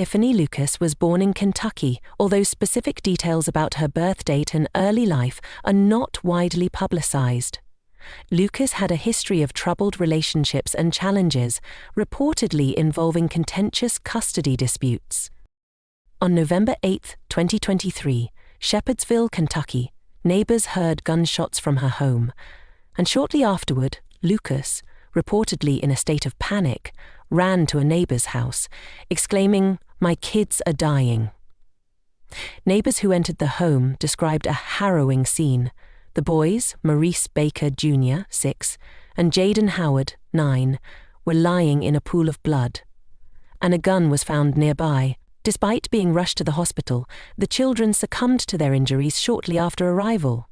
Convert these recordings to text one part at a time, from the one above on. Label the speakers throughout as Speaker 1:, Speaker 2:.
Speaker 1: Tiffanie Lucas was born in Kentucky, although specific details about her birth date and early life are not widely publicized. Lucas had a history of troubled relationships and challenges, reportedly involving contentious custody disputes. On November 8, 2023, Shepherdsville, Kentucky, neighbors heard gunshots from her home, and shortly afterward, Lucas, reportedly in a state of panic, ran to a neighbor's house, exclaiming, "My kids are dying." Neighbors who entered the home described a harrowing scene. The boys, Maurice Baker Jr., 6, and Jaden Howard, 9, were lying in a pool of blood, and a gun was found nearby. Despite being rushed to the hospital, the children succumbed to their injuries shortly after arrival.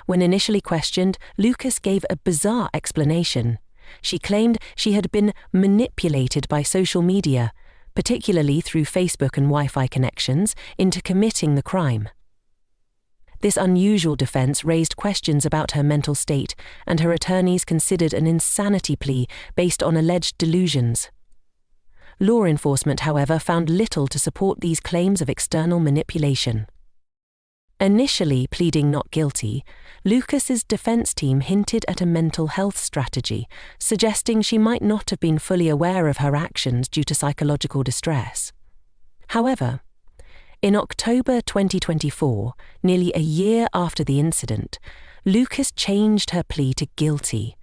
Speaker 1: When initially questioned, Lucas gave a bizarre explanation. She claimed she had been manipulated by social media, particularly through Facebook and Wi-Fi connections, into committing the crime. This unusual defense raised questions about her mental state, and her attorneys considered an insanity plea based on alleged delusions. Law enforcement, however, found little to support these claims of external manipulation. Initially pleading not guilty, Lucas's defense team hinted at a mental health strategy, suggesting she might not have been fully aware of her actions due to psychological distress. However, in October 2024, nearly a year after the incident, Lucas changed her plea to guilty.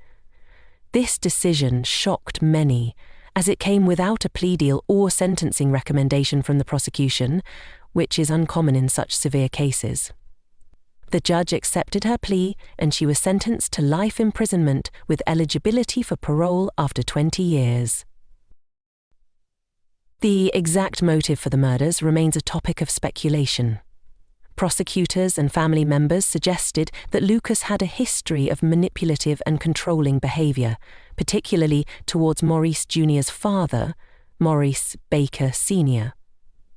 Speaker 1: This decision shocked many, as it came without a plea deal or sentencing recommendation from the prosecution, which is uncommon in such severe cases. The judge accepted her plea, and she was sentenced to life imprisonment with eligibility for parole after 20 years. The exact motive for the murders remains a topic of speculation. Prosecutors and family members suggested that Lucas had a history of manipulative and controlling behavior, particularly towards Maurice Jr.'s father, Maurice Baker Sr.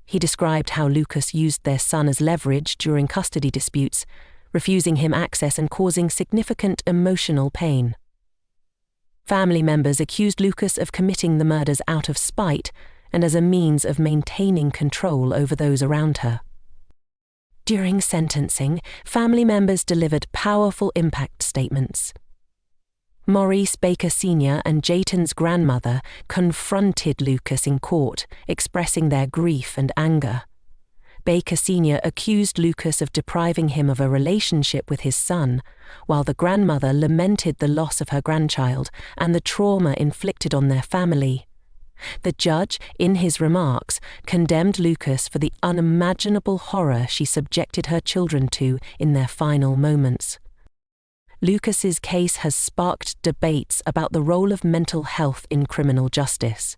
Speaker 1: He described how Lucas used their son as leverage during custody disputes, refusing him access and causing significant emotional pain. Family members accused Lucas of committing the murders out of spite and as a means of maintaining control over those around her. During sentencing, family members delivered powerful impact statements. Maurice Baker Sr. and Jaden's grandmother confronted Lucas in court, expressing their grief and anger. Baker Sr. accused Lucas of depriving him of a relationship with his son, while the grandmother lamented the loss of her grandchild and the trauma inflicted on their family. The judge, in his remarks, condemned Lucas for the unimaginable horror she subjected her children to in their final moments. Lucas's case has sparked debates about the role of mental health in criminal justice.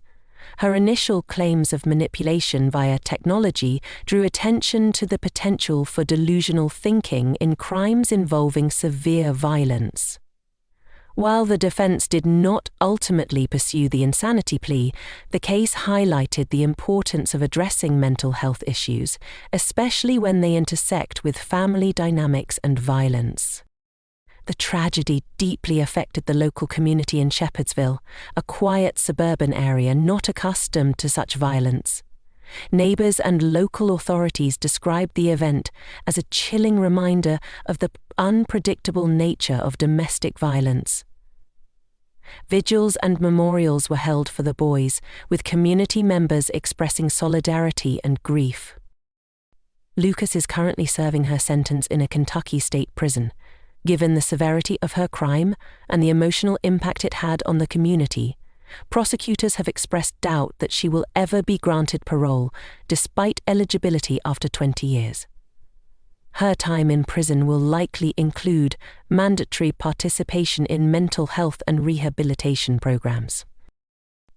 Speaker 1: Her initial claims of manipulation via technology drew attention to the potential for delusional thinking in crimes involving severe violence. While the defense did not ultimately pursue the insanity plea, the case highlighted the importance of addressing mental health issues, especially when they intersect with family dynamics and violence. The tragedy deeply affected the local community in Shepherdsville, a quiet suburban area not accustomed to such violence. Neighbors and local authorities described the event as a chilling reminder of the unpredictable nature of domestic violence. Vigils and memorials were held for the boys, with community members expressing solidarity and grief. Lucas is currently serving her sentence in a Kentucky state prison. Given the severity of her crime and the emotional impact it had on the community, prosecutors have expressed doubt that she will ever be granted parole, despite eligibility after 20 years. Her time in prison will likely include mandatory participation in mental health and rehabilitation programs.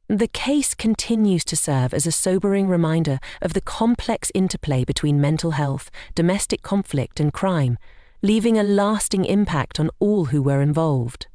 Speaker 1: The case continues to serve as a sobering reminder of the complex interplay between mental health, domestic conflict, and crime, leaving a lasting impact on all who were involved.